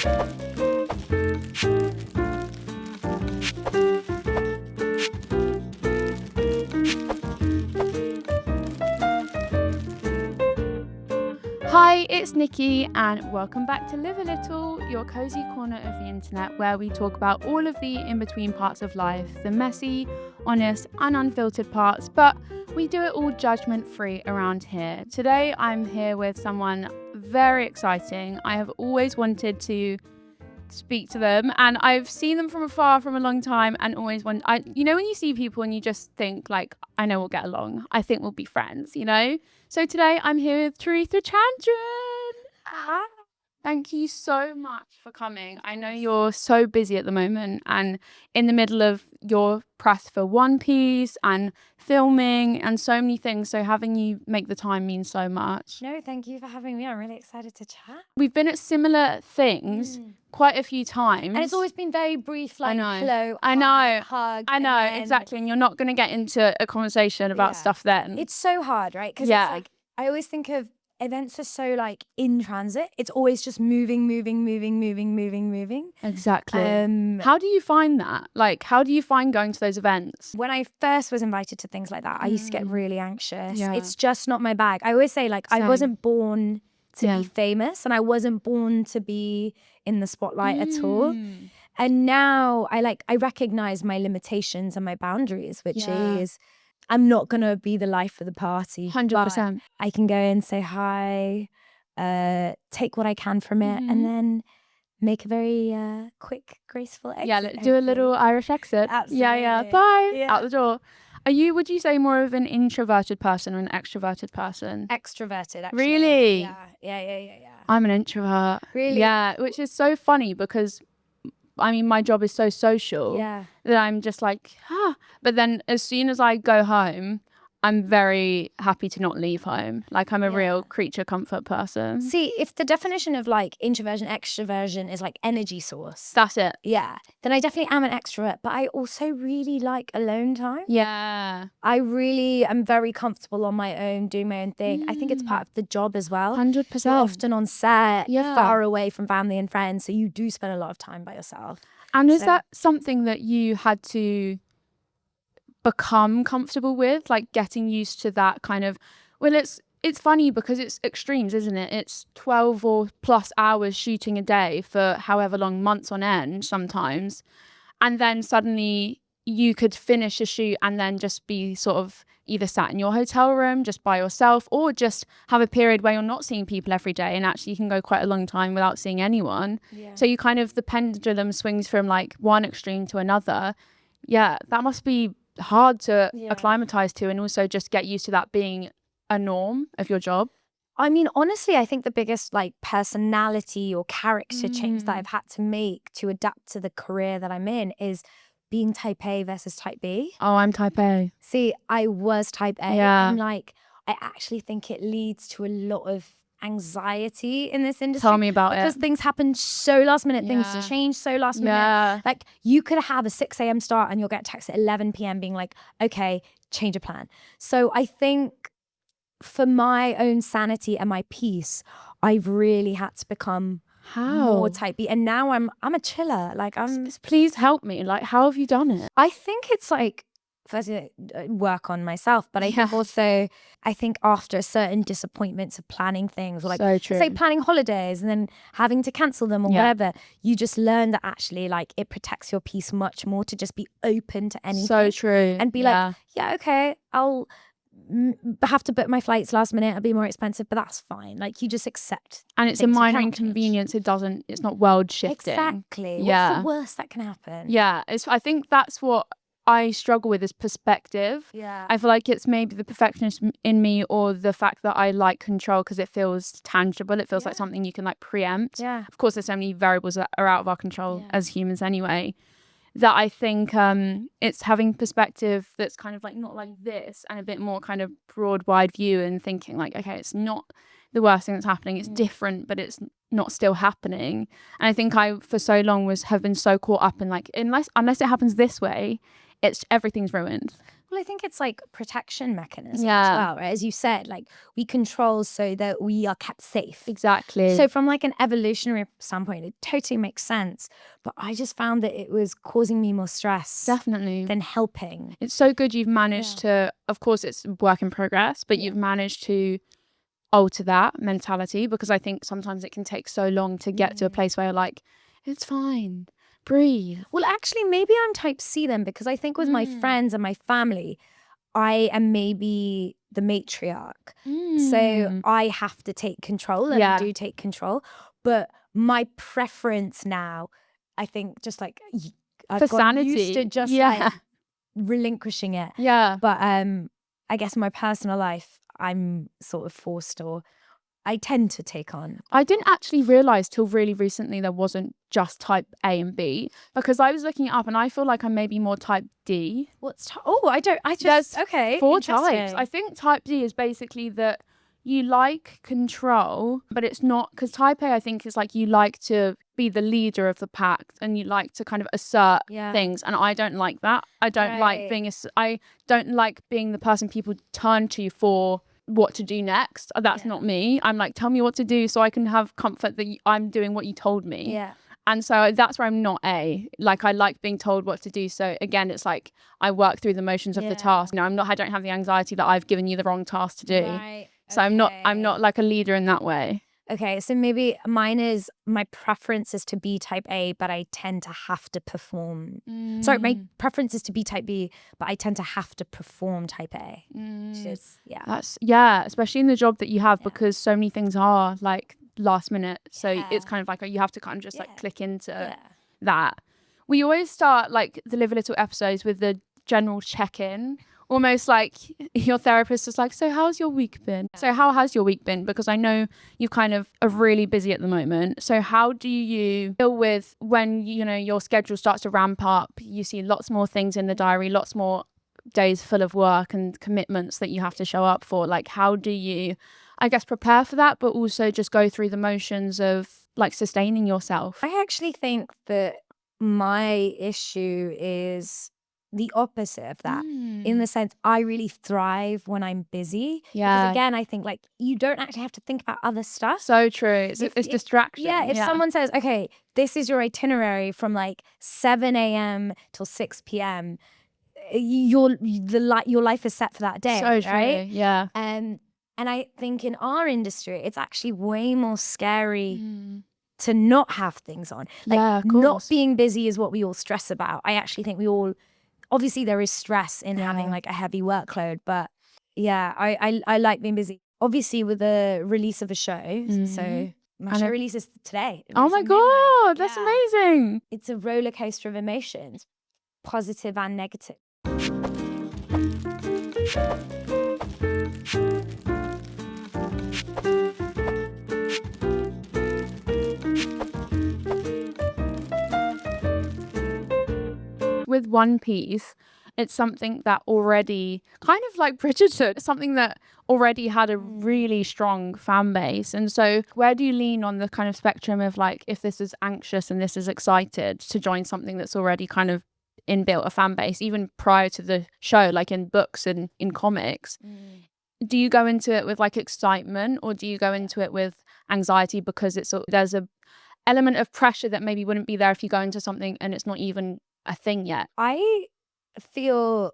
Hi, it's Nikki and welcome back to Live a Little, your cozy corner of the internet where we talk about all of the in-between parts of life, the messy, honest and unfiltered parts, but we do it all judgment-free around here. Today I'm here with someone very exciting. I have always wanted to speak to them and I've seen them from afar from a long time and always when you see people and you just think like, I know we'll get along, I think we'll be friends, so today I'm here with Charithra Chandran. Hi. Thank you so much for coming. I know you're so busy at the moment and in the middle of your press for One Piece and filming and so many things. So having you make the time means so much. No, thank you for having me. I'm really excited to chat. We've been at similar things quite a few times. And it's always been very brief, like, hello, hug. I know, exactly. And you're not going to get into a conversation about stuff then. It's so hard, right? Because it's like, I always think of events are so like in transit. It's always just moving. Exactly. How do you find that? Like, how do you find going to those events? When I first was invited to things like that, I used to get really anxious. Yeah. It's just not my bag. I always say, like, I wasn't born to be famous and I wasn't born to be in the spotlight at all. And now I recognize my limitations and my boundaries, which is I'm not going to be the life of the party. 100%. I can go and say hi, take what I can from it, and then make a very quick, graceful exit. Yeah, do a little Irish exit. Absolutely. Yeah. Bye. Out the door. Would you say more of an introverted person or an extroverted person? Extroverted, actually. Really? Yeah. I'm an introvert. Really? Yeah, which is so funny because my job is so social that I'm just like, But then as soon as I go home, I'm very happy to not leave home. Like I'm a real creature comfort person. See, if the definition of like introversion, extroversion is like energy source. That's it. Yeah. Then I definitely am an extrovert, but I also really like alone time. Yeah. I really am very comfortable on my own, doing my own thing. I think it's part of the job as well. 100%. You're often on set, far away from family and friends. So you do spend a lot of time by yourself. And is that something that you had to become comfortable with, like getting used to that kind of, it's funny because it's extremes, isn't it? It's 12 or plus hours shooting a day for however long, months on end sometimes, and then suddenly you could finish a shoot and then just be sort of either sat in your hotel room just by yourself or just have a period where you're not seeing people every day and actually you can go quite a long time without seeing anyone. So you kind of, the pendulum swings from like one extreme to another. That must be hard to acclimatize to and also just get used to that being a norm of your job. I mean, honestly, I think the biggest like personality or character change that I've had to make to adapt to the career that I'm in is being type A versus type B. Oh, I'm type A. See, I was type A and like I actually think it leads to a lot of anxiety in this industry. Tell me about because things happen so last minute, things change so last minute. Like you could have a 6 a.m. start and you'll get a text at 11 p.m. being like, okay, change a plan. So I think for my own sanity and my peace, I've really had to become more type B. And now I'm a chiller. Like please help me. Like, how have you done it? I think it's like, firstly, work on myself, but I think also, I think after certain disappointments of planning things, or like say planning holidays and then having to cancel them or whatever, you just learn that actually like it protects your peace much more to just be open to anything. So true. And be like, okay, I'll have to book my flights last minute, it'll be more expensive, but that's fine. Like you just accept. And it's a minor inconvenience. It's not world shifting. Exactly. What's the worst that can happen? Yeah. I think that's what I struggle with is perspective. Yeah. I feel like it's maybe the perfectionist in me or the fact that I like control because it feels tangible. It feels like something you can like preempt. Yeah. Of course, there's so many variables that are out of our control as humans anyway, that I think it's having perspective that's kind of like not like this and a bit more kind of broad, wide view and thinking like, okay, it's not the worst thing that's happening. It's different, but it's not still happening. And I think I, for so long, have been so caught up in like, unless it happens this way, it's everything's ruined. Well, I think it's like protection mechanism as well, right? As you said, like we control so that we are kept safe. Exactly. So from like an evolutionary standpoint, it totally makes sense. But I just found that it was causing me more stress. Definitely. Than helping. It's so good you've managed to, of course it's work in progress, but you've managed to alter that mentality, because I think sometimes it can take so long to get to a place where you're like, it's fine. Breathe. Well, actually, maybe I'm type C then, because I think with my friends and my family, I am maybe the matriarch. So I have to take control, and I do take control. But my preference now, I think, just like I've got sanity. used to just like relinquishing it. Yeah. But I guess in my personal life, I'm sort of forced, or I tend to take on. I didn't actually realise till really recently there wasn't just type A and B, because I was looking it up and I feel like I'm maybe more type D. There's 4 types. I think type D is basically that you like control, but it's not, because type A I think is like you like to be the leader of the pack and you like to kind of assert things, and I don't like that. I don't like being I don't like being the person people turn to for what to do next. That's not me. I'm like, tell me what to do so I can have comfort that I'm doing what you told me. And so that's where I'm not A. Like I like being told what to do. So again, it's like I work through the motions of the task. You know, I don't have the anxiety that I've given you the wrong task to do. So I'm not like a leader in that way. Okay, so maybe mine is, my preference is to be type A, but I tend to have to perform. Sorry, my preference is to be type B, but I tend to have to perform type A. That's especially in the job that you have, because so many things are like last minute. So it's kind of like you have to kind of just like click into that. We always start like the Live a Little episodes with the general check-in. Almost like your therapist is like, so how's your week been? So how has your week been? Because I know you kind of are really busy at the moment. So how do you deal with when, you know, your schedule starts to ramp up? You see lots more things in the diary, lots more days full of work and commitments that you have to show up for. Like, how do you, I guess, prepare for that, but also just go through the motions of like sustaining yourself? I actually think that my issue is the opposite of that, in the sense I really thrive when I'm busy. Because again, I think like you don't actually have to think about other stuff. So true. It's distraction. If someone says, okay, this is your itinerary from like 7 a.m. till 6 p.m., your life is set for that day. So true. Right? Yeah. And I think in our industry, it's actually way more scary to not have things on. Like not being busy is what we all stress about. I actually think we all, obviously there is stress in having like a heavy workload, but I like being busy. Obviously with the release of a show, so my show releases today. Oh my God, that's amazing. It's a roller coaster of emotions, positive and negative. With One Piece, it's something that already, kind of like Bridgerton, it's something that already had a really strong fan base. And so where do you lean on the kind of spectrum of like, if this is anxious and this is excited to join something that's already kind of inbuilt a fan base, even prior to the show, like in books and in comics? Do you go into it with like excitement, or do you go into it with anxiety because there's a element of pressure that maybe wouldn't be there if you go into something and it's not even a thing yet? I feel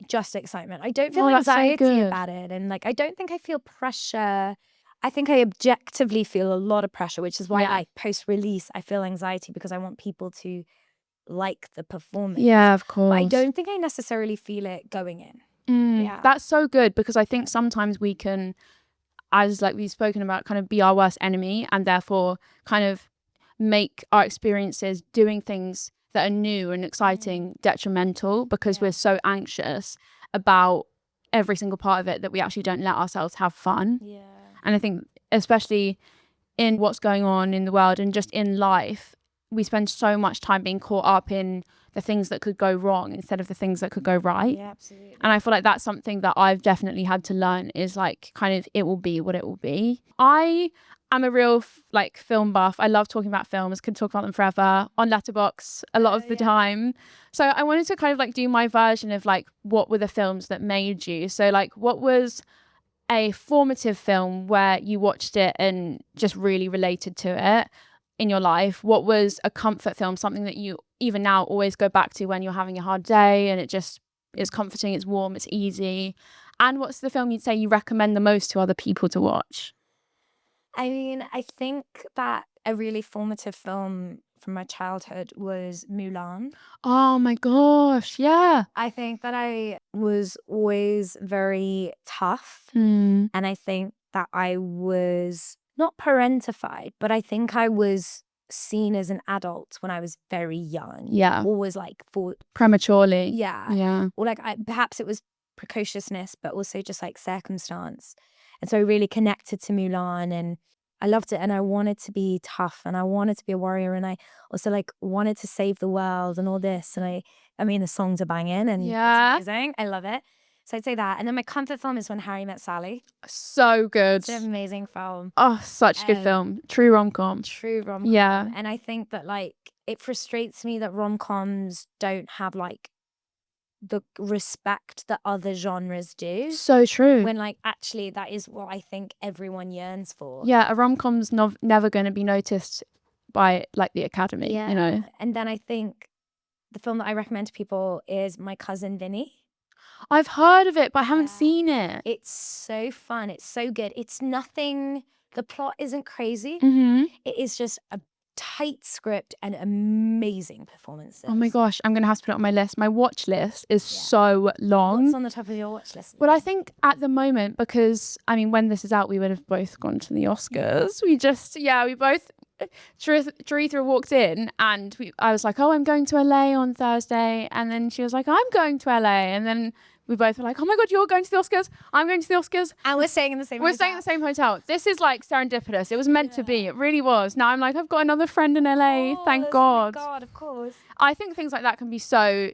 just excitement. I don't feel anxiety about it, and like I don't think I feel pressure. I think I objectively feel a lot of pressure, which is why I post-release I feel anxiety, because I want people to like the performance. Yeah, of course. But I don't think I necessarily feel it going in. That's so good, because I think sometimes we can, as like we've spoken about, kind of be our worst enemy, and therefore kind of make our experiences doing things that are new and exciting detrimental, because we're so anxious about every single part of it that we actually don't let ourselves have fun. And I think especially in what's going on in the world and just in life, we spend so much time being caught up in the things that could go wrong instead of the things that could go right. Absolutely. And I feel like that's something that I've definitely had to learn, is like kind of, it will be what it will be. I I'm a real like film buff. I love talking about films, can talk about them forever on Letterboxd a lot of the time. So I wanted to kind of like do my version of like what were the films that made you. So like what was a formative film where you watched it and just really related to it in your life? What was a comfort film, something that you even now always go back to when you're having a hard day and it just is comforting, it's warm, it's easy? And what's the film you'd say you recommend the most to other people to watch? I mean, I think that a really formative film from my childhood was Mulan. Oh my gosh, yeah. I think that I was always very tough. And I think that I was not parentified, but I think I was seen as an adult when I was very young. Yeah. Always like prematurely. Yeah. Yeah. Or like perhaps it was precociousness, but also just like circumstance. And so I really connected to Mulan and I loved it, and I wanted to be tough and I wanted to be a warrior, and I also like wanted to save the world and all this. And I mean the songs are banging and it's amazing. I love it. So I'd say that. And then my comfort film is When Harry Met Sally. So good. It's an amazing film. Oh, such a good film. True rom-com. True rom-com. Yeah. And I think that like it frustrates me that rom-coms don't have like the respect that other genres do. So true. When like actually that is what I think everyone yearns for. Yeah, a rom-com's never going to be noticed by like the Academy, you know. And then I think the film that I recommend to people is My Cousin Vinny. I've heard of it, but I haven't seen it. It's so fun. It's so good. It's nothing, the plot isn't crazy. It is just a tight script and amazing performances. Oh my gosh, I'm gonna have to put it on my list. My watch list is so long. What's on the top of your watch list? Well, I think at the moment, because I mean, when this is out, we would have both gone to the Oscars. We both. Charithra walked in and I was like, oh, I'm going to LA on Thursday, and then she was like, I'm going to LA, and then we both were like, oh my god, you're going to the Oscars, I'm going to the Oscars, and we're staying in the same hotel. This is like serendipitous. It was meant to be. It really was. Now I'm like, I've got another friend in LA. Thank God. Of course. I think things like that can be so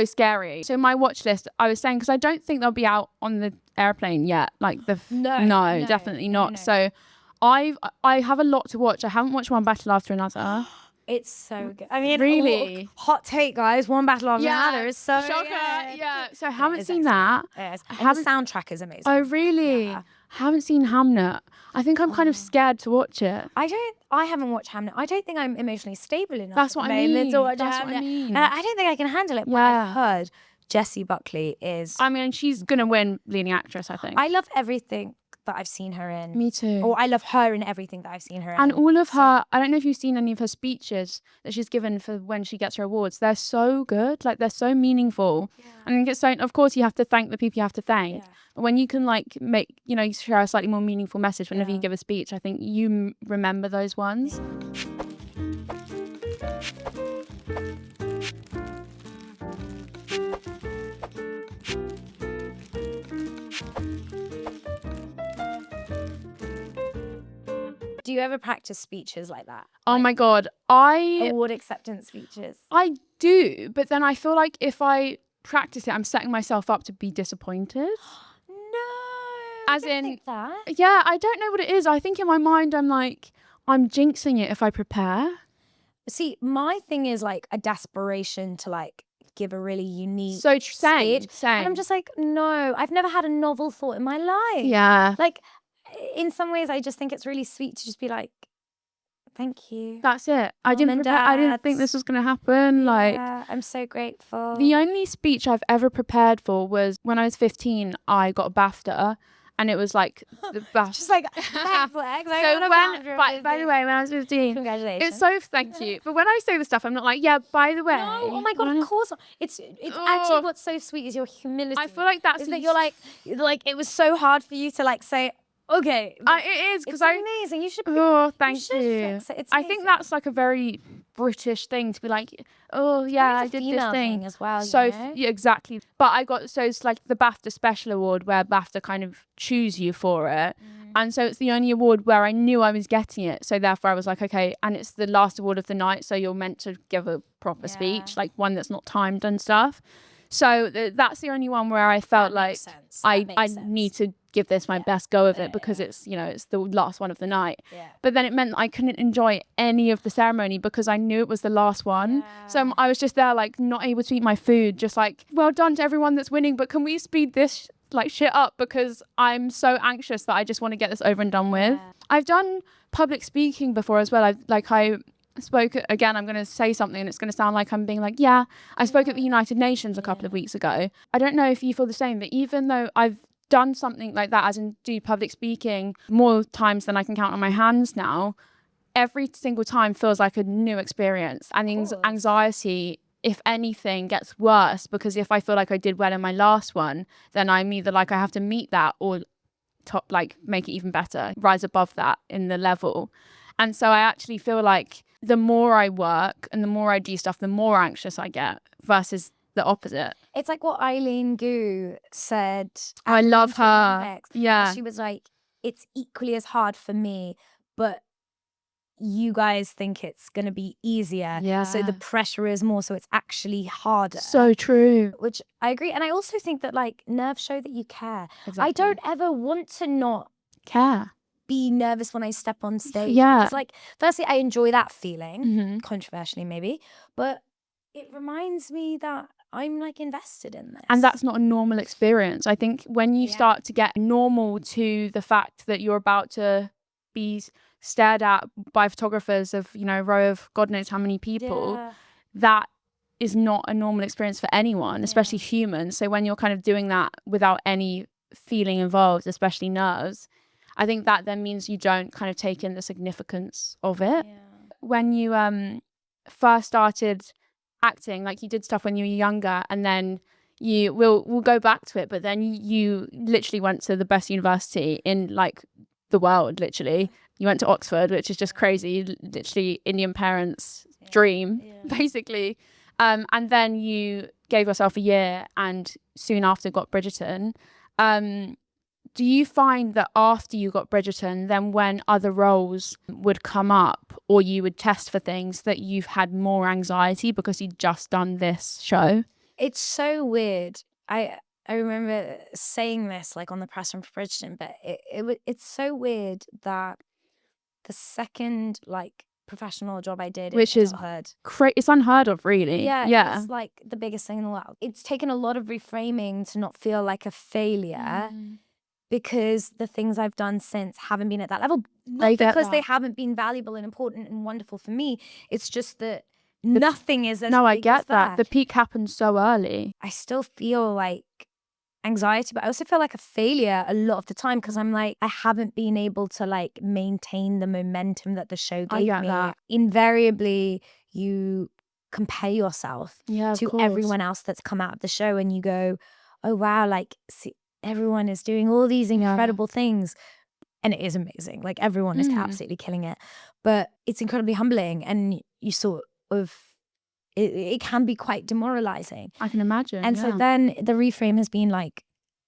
scary. So my watch list, I was saying, because I don't think they'll be out on the airplane yet. Like no, definitely not. No. So I have a lot to watch. I haven't watched one battle after another. It's so good. I mean, really hot take, guys. One battle after another is so shocker. Good. Yeah. So I haven't seen that. And the soundtrack is amazing. Oh really? Yeah. Haven't seen Hamnet. I think I'm kind of scared to watch it. I haven't watched Hamnet. I don't think I'm emotionally stable enough. That's what I mean. That's what I mean. I don't think I can handle it. But I've heard Jessie Buckley is. I mean, she's gonna win leading actress, I think. I love everything that I've seen her in. Me too. Or I love her in everything that I've seen her in. And all of her, I don't know if you've seen any of her speeches that she's given for when she gets her awards. They're so good. Like, they're so meaningful. Yeah. I think it's so, of course, you have to thank the people you have to thank. Yeah. But when you can like make, share a slightly more meaningful message whenever you give a speech, I think you remember those ones. Do you ever practice speeches like that? Oh my God. Award acceptance speeches. I do, but then I feel like if I practice it, I'm setting myself up to be disappointed. No. As in, think that. Yeah, I don't know what it is. I think in my mind, I'm like, I'm jinxing it if I prepare. See, my thing is like a desperation to like give a really unique speech. Same. And I'm just like, no, I've never had a novel thought in my life. Yeah. Like, in some ways, I just think it's really sweet to just be like, thank you. That's it. I didn't think this was going to happen. Yeah, I'm so grateful. The only speech I've ever prepared for was when I was 15, I got a BAFTA. And it was like the BAFTA. Just like flag flags. By the way, when I was 15. Congratulations. It's so, thank you. But when I say the stuff, I'm not like, yeah, by the way. No, oh my God, of course not. It's actually what's so sweet is your humility. I feel like that's that you're like it was so hard for you to like say, okay. It is, because it's amazing. You should. Thank you. I think that's like a very British thing to be like, oh yeah, I did this thing as well. So yeah, exactly. But it's like the BAFTA Special Award where BAFTA kind of choose you for it. And so it's the only award where I knew I was getting it. So therefore I was like, okay, and it's the last award of the night. So you're meant to give a proper speech, like one that's not timed and stuff. So that's the only one where I felt like I need to give this my best go of it because it's, you know, it's the last one of the night. But then it meant I couldn't enjoy any of the ceremony because I knew it was the last one. So I was just there like not able to eat my food, just like, well done to everyone that's winning, but can we speed this like shit up because I'm so anxious that I just want to get this over and done with. I've done public speaking before as well. I spoke again, I'm going to say something and it's going to sound like I'm being like, I spoke at the United Nations a couple of weeks ago. I don't know if you feel the same, but even though I've done something like that, as in do public speaking more times than I can count on my hands now, every single time feels like a new experience. And the anxiety, if anything, gets worse because if I feel like I did well in my last one, then I'm either like I have to meet that or make it even better, rise above that in the level. And so I actually feel like the more I work and the more I do stuff, the more anxious I get versus the opposite. It's like what Eileen Gu said. I love her. She was like, it's equally as hard for me, but you guys think it's going to be easier. So the pressure is more, so it's actually harder. So true. Which I agree. And I also think that like nerves show that you care. Exactly. I don't ever want to not care. Be nervous when I step on stage. It's like, firstly, I enjoy that feeling, controversially maybe, but it reminds me that I'm like invested in this. And that's not a normal experience. I think when you start to get normal to the fact that you're about to be stared at by photographers of, you know, a row of God knows how many people, that is not a normal experience for anyone, especially humans. So when you're kind of doing that without any feeling involved, especially nerves, I think that then means you don't kind of take in the significance of it. When you first started acting, like you did stuff when you were younger, and then we'll go back to it, but then you literally went to the best university in like the world, literally. You went to Oxford, which is just crazy, literally Indian parents' dream, basically. And then you gave yourself a year and soon after got Bridgerton. Do you find that after you got Bridgerton, then when other roles would come up or you would test for things, that you've had more anxiety because you'd just done this show? It's so weird. I remember saying this like on the press run for Bridgerton, but it's so weird that the second like professional job I did, which is it's unheard of, really. It's like the biggest thing in the world. It's taken a lot of reframing to not feel like a failure. Because the things I've done since haven't been at that level. Not because they haven't been valuable and important and wonderful for me. It's just that nothing is as big I get as that. The peak happened so early. I still feel like anxiety, but I also feel like a failure a lot of the time because I'm like, I haven't been able to like maintain the momentum that the show gave me. That. Invariably, you compare yourself to everyone else that's come out of the show and you go, oh wow, like see, everyone is doing all these incredible things. And it is amazing. Like everyone is absolutely killing it. But it's incredibly humbling and you sort of, it can be quite demoralizing. I can imagine. And so then the reframe has been like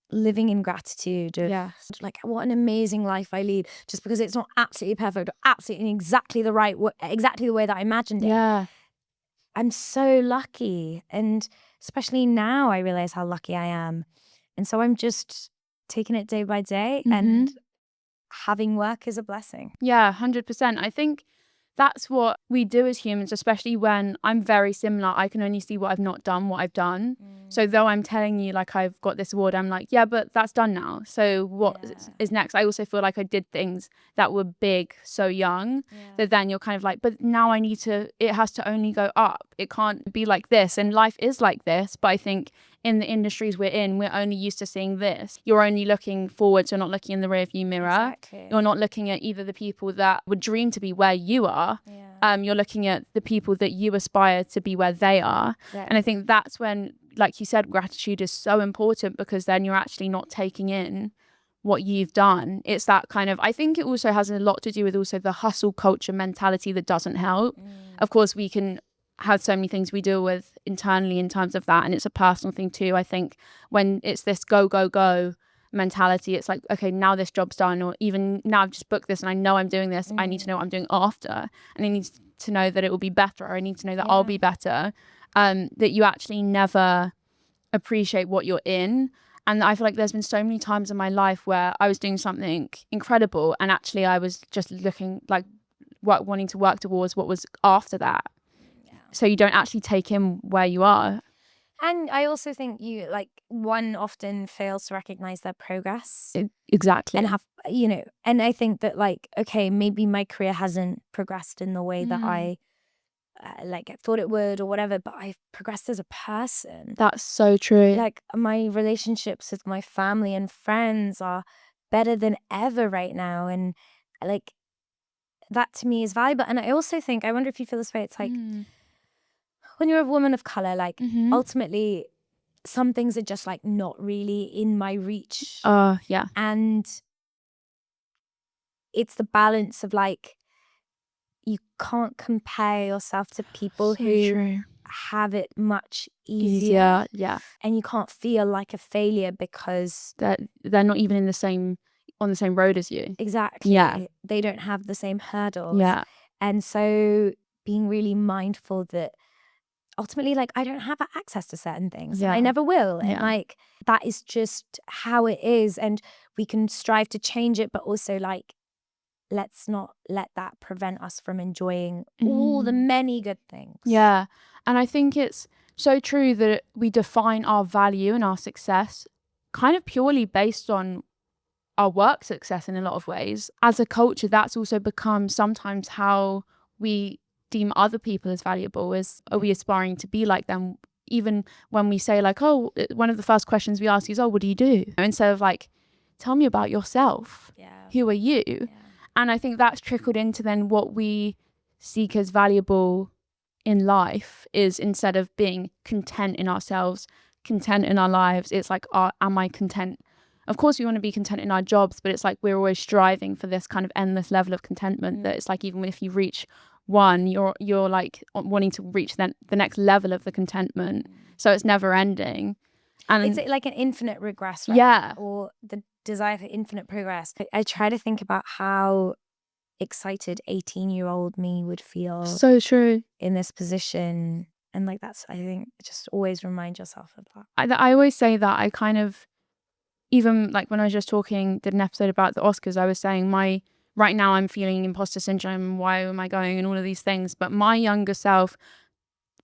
living in gratitude of like what an amazing life I lead just because it's not absolutely perfect or absolutely exactly the right way, exactly the way that I imagined it. I'm so lucky. And especially now I realize how lucky I am. And so I'm just taking it day by day and having work is a blessing. 100%. I think that's what we do as humans, especially when I'm very similar. I can only see what I've not done, what I've done. So though I'm telling you like I've got this award, I'm like, but that's done now. So what is next? I also feel like I did things that were big so young that then you're kind of like, but now it has to only go up. It can't be like this. And life is like this. But I think in the industries we're in, we're only used to seeing this. You're only looking forward, so you're not looking in the rearview mirror. Exactly. You're not looking at either the people that would dream to be where you are. You're looking at the people that you aspire to be where they are. And I think that's when, like you said, gratitude is so important because then you're actually not taking in what you've done. It's that kind of, I think it also has a lot to do with also the hustle culture mentality that doesn't help. Of course, we can have so many things we deal with internally in terms of that, and it's a personal thing too. I think when it's this go go go mentality, it's like, okay, now this job's done, or even now I've just booked this and I know I'm doing this, I need to know what I'm doing after, and I need to know that it will be better, or I need to know that I'll be better, that you actually never appreciate what you're in. And I feel like there's been so many times in my life where I was doing something incredible and actually I was just looking like wanting to work towards what was after that. So you don't actually take in where you are. And I also think one often fails to recognize their progress. Exactly. And and I think that okay, maybe my career hasn't progressed in the way that I thought it would or whatever, but I've progressed as a person. That's so true. Like my relationships with my family and friends are better than ever right now. And that to me is valuable. And I also think, I wonder if you feel this way, it's like when you're a woman of color, ultimately some things are just not really in my reach. Yeah. And it's the balance of you can't compare yourself to people who have it much easier. Yeah. And you can't feel like a failure because they're not even on the same road as you. Exactly. Yeah. They don't have the same hurdles. Yeah. And so being really mindful that ultimately I don't have access to certain things. Yeah. I never will. Yeah. And that is just how it is. And we can strive to change it, but also let's not let that prevent us from enjoying all the many good things. Yeah. And I think it's so true that we define our value and our success kind of purely based on our work success in a lot of ways. As a culture, that's also become sometimes how we deem other people as valuable. Are we aspiring to be like them? Even when we say one of the first questions we ask is, what do you do? Instead of tell me about yourself. Yeah. Who are you? Yeah. And I think that's trickled into then what we seek as valuable in life is, instead of being content in ourselves, content in our lives, it's am I content? Of course we want to be content in our jobs, but it's we're always striving for this kind of endless level of contentment that it's even if you reach one, you're wanting to reach the next level of the contentment. So it's never ending. And it's like an infinite regress, right? Yeah. Or the desire for infinite progress. I try to think about how excited 18-year-old me would feel. So true. In this position. And that's, I think, just always remind yourself of that. I always say that. I kind of, even when I was just did an episode about the Oscars, I was saying right now I'm feeling imposter syndrome. Why am I going and all of these things? But my younger self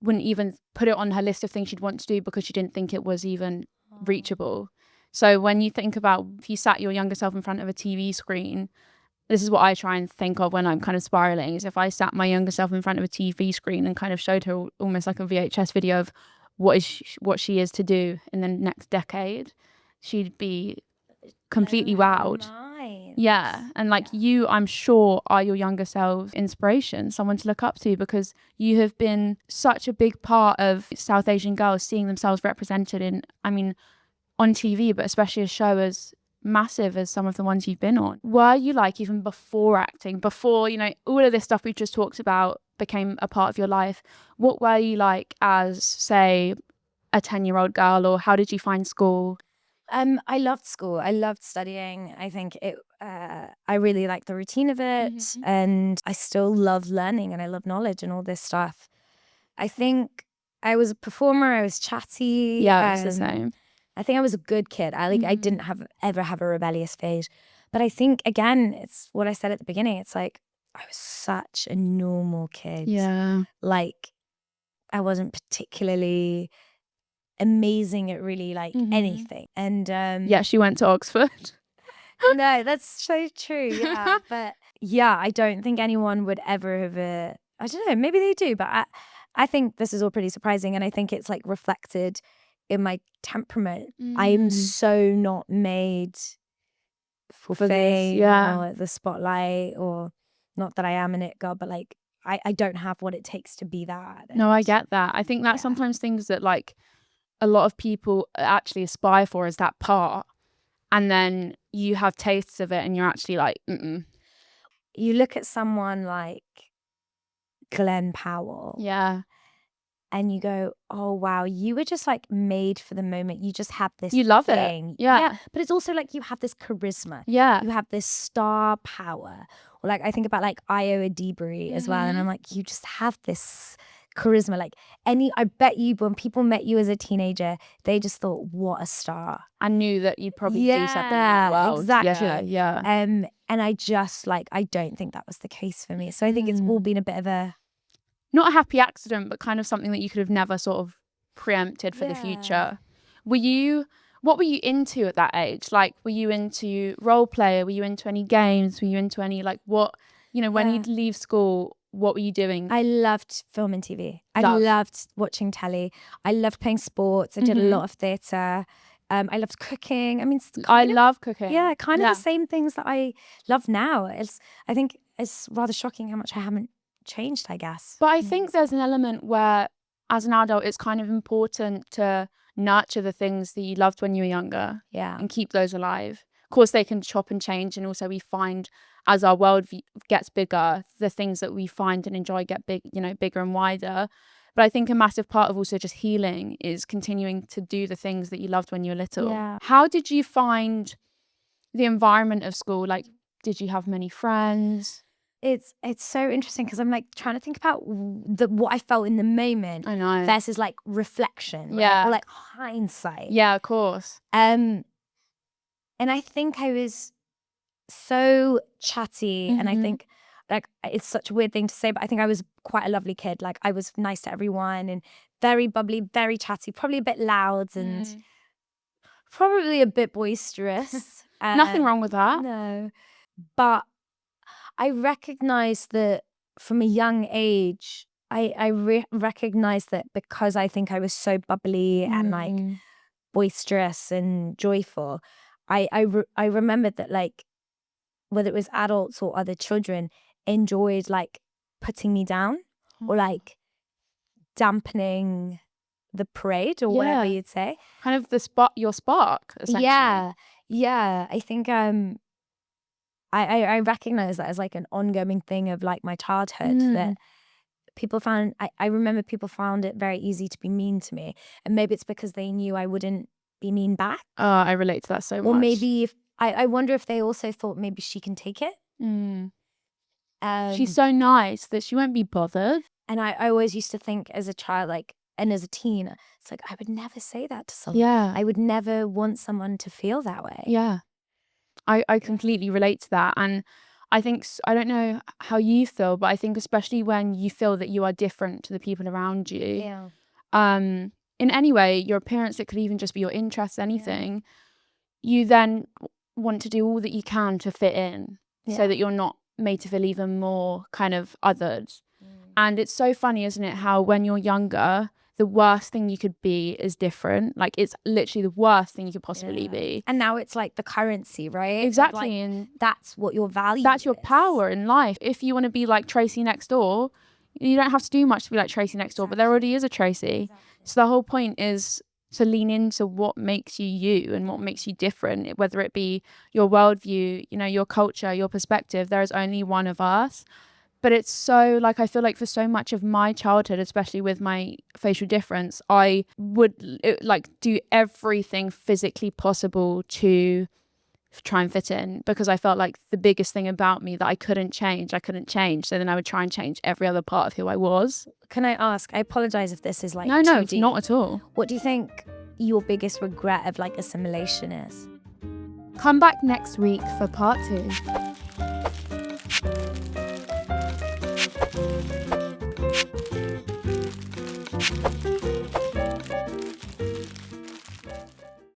wouldn't even put it on her list of things she'd want to do because she didn't think it was even reachable. So when you think about if you sat your younger self in front of a TV screen, this is what I try and think of when I'm kind of spiraling, is if I sat my younger self in front of a TV screen and kind of showed her almost like a VHS video of what she is to do in the next decade, she'd be completely wowed. Yeah. And you, I'm sure, are your younger self inspiration, someone to look up to, because you have been such a big part of South Asian girls seeing themselves represented in, on TV, but especially a show as massive as some of the ones you've been on. Were you even before acting, before all of this stuff we just talked about became a part of your life, what were you as, say, a 10-year-old girl, or how did you find school? I loved school. I loved studying. I think I really liked the routine of it, and I still love learning and I love knowledge and all this stuff. I think I was a performer. I was chatty. Yeah, it's the same. I think I was a good kid. I didn't ever have a rebellious phase. But I think, again, it's what I said at the beginning. It's I was such a normal kid. Yeah. I wasn't particularly amazing at really anything. And yeah, she went to Oxford. No, that's so true. Yeah. But yeah, I don't think anyone would ever have I don't know, maybe they do, but I think this is all pretty surprising, and I think it's reflected in my temperament. I am so not made for fame, or the spotlight, or not that I am an it girl, but I don't have what it takes to be that. No, I get that. I think that's sometimes things that a lot of people actually aspire for, is that part, and then you have tastes of it and you're actually You look at someone like Glenn Powell. Yeah. And you go, oh, wow, you were just made for the moment. You just have this You love thing. it. Yeah. But it's also you have this charisma. Yeah. You have this star power. Or I think about Io Adibri as well. And I'm you just have this charisma. Like I bet you when people met you as a teenager, they just thought, what a star. I knew that you'd probably do something well. Exactly. Yeah. And I just I don't think that was the case for me. So I think it's all been a bit of a, not a happy accident, but kind of something that you could have never sort of preempted for the future. What were you into at that age? Like, were you into role play? Were you into any games? Were you into any, like, what, when you'd leave school, what were you doing? I loved film and TV. I loved watching telly. I loved playing sports. I did a lot of theatre. I loved cooking. I mean, I love cooking. Yeah, kind of the same things that I love now. I think it's rather shocking how much I haven't changed, I guess. But I think there's an element where, as an adult, it's kind of important to nurture the things that you loved when you were younger, and keep those alive. Of course, they can chop and change, and also we find as our world gets bigger, the things that we find and enjoy get bigger and wider. But I think a massive part of also just healing is continuing to do the things that you loved when you were little. Yeah. How did you find the environment of school? Like, did you have many friends? It's so interesting because I'm like trying to think about what I felt in the moment. I know. Versus like reflection, right? Or like hindsight. Yeah, of course. And I think I was so chatty, and I think like it's such a weird thing to say, but I think I was quite a lovely kid. Like I was nice to everyone and very bubbly, very chatty, probably a bit loud and probably a bit boisterous. Nothing wrong with that. No, but I recognized that from a young age, I recognized that because I think I was so bubbly and like boisterous and joyful, I remembered that like whether it was adults or other children enjoyed like putting me down or like dampening the parade or whatever you'd say. Kind of your spark, essentially. Yeah. I think I recognize that as like an ongoing thing of like my childhood that people found, I remember people found it very easy to be mean to me. And maybe it's because they knew I wouldn't be mean back. Oh, I relate to that so much. Or maybe I wonder if they also thought maybe she can take it. She's so nice that she won't be bothered. And I always used to think as a child, like, and as a teen, it's like, I would never say that to someone. Yeah. I would never want someone to feel that way. Yeah. I completely relate to that. And I think, I don't know how you feel, but I think especially when you feel that you are different to the people around you, in any way, your appearance, it could even just be your interests, anything, you then want to do all that you can to fit in so that you're not made to feel even more kind of othered. And it's so funny, isn't it, how when you're younger, the worst thing you could be is different. Like, it's literally the worst thing you could possibly be. And now it's like the currency, right? Exactly. Like, and that's what your value that's your is. power in life. If you want to be like Tracy next door, you don't have to do much to be like Tracy next door, but there already is a Tracy. So the whole point is to lean into what makes you you and what makes you different, whether it be your worldview, your culture, your perspective. There is only one of us. But it's so, like, I feel like for so much of my childhood, especially with my facial difference, I would do everything physically possible to try and fit in, because I felt like the biggest thing about me that I couldn't change. So then I would try and change every other part of who I was. Can I ask, I apologize if this is like No, too deep. not at all. What do you think your biggest regret of like assimilation is? Come back next week for part 2.